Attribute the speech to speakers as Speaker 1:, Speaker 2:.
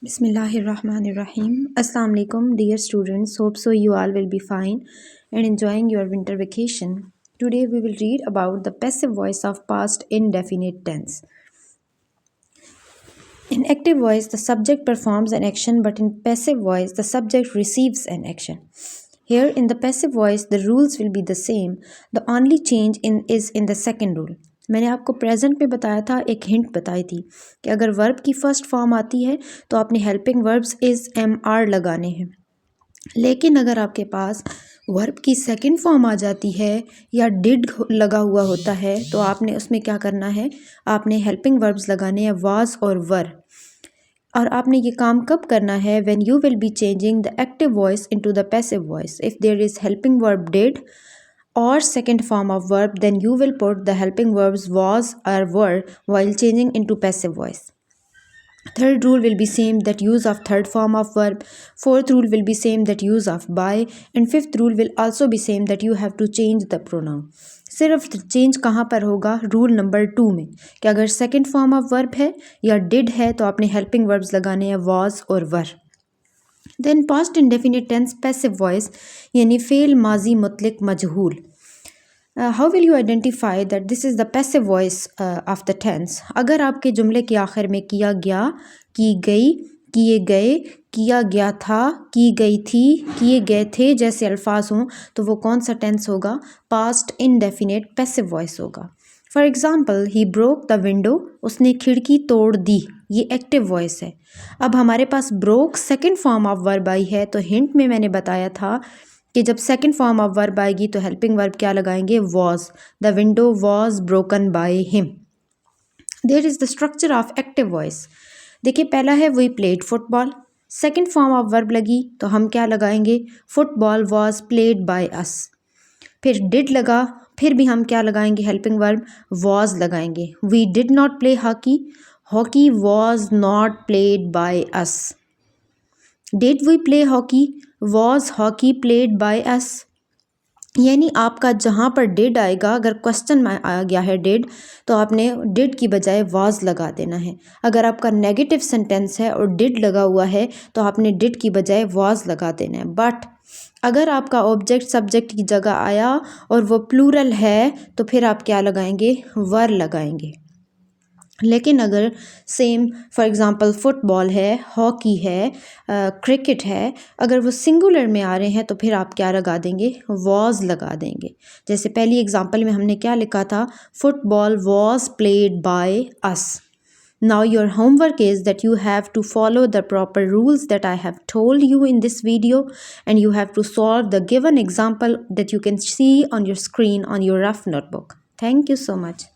Speaker 1: Bismillahirrahmanirrahim. Assalamu alaikum, dear students. Hope so you all will be fine and enjoying your winter vacation. Today we will read about the passive voice of past indefinite tense. In active voice, the subject performs an action, but in passive voice, the subject receives an action. Here in the passive voice, the rules will be the same. The only change is in the second rule. मैंने आपको present में बताया था, एक hint बताई थी कि अगर वर्ब की फर्स्ट फॉर्म आती है तो आपने helping verbs is am are लगाने हैं, लेकिन अगर आपके पास वर्ब की सेकंड फॉर्म आ जाती है या डिड लगा हुआ होता है तो आपने उसमें क्या करना है, आपने हेल्पिंग वर्ब्स लगाने हैं वाज और वर। और आपने ये काम कब करना है, when you will be changing the active voice into the passive voice. If there is helping verb did or second form of verb, then you will put the helping verbs was or were while changing into passive voice. Third rule will be same, that use of third form of verb. Fourth rule will be same, that use of by. And fifth rule will also be same, that you have to change the pronoun. सिर्फ change कहाँ पर होगा, rule number 2 में, कि अगर second form of verb है या did है तो आपने हेल्पिंग वर्ब्स लगाने हैं वॉज और were. Then past indefinite tense passive voice यानी फेल माजी मुतलक मजहूल। How will you identify that this is the passive voice of the tense. अगर आपके जुमले के आखिर में किया गया, की गई, किए गए, किया गया था, की गई थी, किए गए थे जैसे अल्फाज हों तो वो कौन सा टेंस होगा, पास्ट इनडेफिनिट पैसिव वॉइस होगा। For example, he broke the window, उसने खिड़की तोड़ दी, ये एक्टिव वॉइस है। अब हमारे पास broke second form of verb आई है, तो हिंट में मैंने बताया था कि जब सेकेंड फॉर्म ऑफ वर्ब आएगी तो हेल्पिंग वर्ब क्या लगाएंगे, was. The window was broken by him. There is the structure of active voice. देखिए, पहला है we played football, second form of verb लगी तो हम क्या लगाएंगे, football was played by us. फिर डिड लगा, फिर भी हम क्या लगाएंगे, हेल्पिंग वर्ब वॉज लगाएंगे। We did not play hockey, hockey was not played by us. Did we play hockey, was hockey played by अस। यानी आपका जहाँ पर डिड आएगा, अगर क्वेश्चन में आ गया है डिड तो आपने डिड की बजाय वॉज लगा देना है। अगर आपका नेगेटिव सेंटेंस है और डिड लगा हुआ है तो आपने डिड की बजाय वॉज लगा देना है। बट अगर आपका ऑब्जेक्ट सब्जेक्ट की जगह आया और वो प्लूरल है तो फिर आप क्या लगाएंगे, वर लगाएंगे। लेकिन अगर सेम फॉर एग्ज़ाम्पल फुटबॉल है, हॉकी है, क्रिकेट है, अगर वो सिंगुलर में आ रहे हैं तो फिर आप क्या लगा देंगे, वॉज लगा देंगे। जैसे पहली एग्ज़ाम्पल में हमने क्या लिखा था, football was played by us. Now your homework is that you have to follow the proper rules that I have told you in this video, and you have to solve the given example that you can see on your screen on your rough notebook. Thank you so much.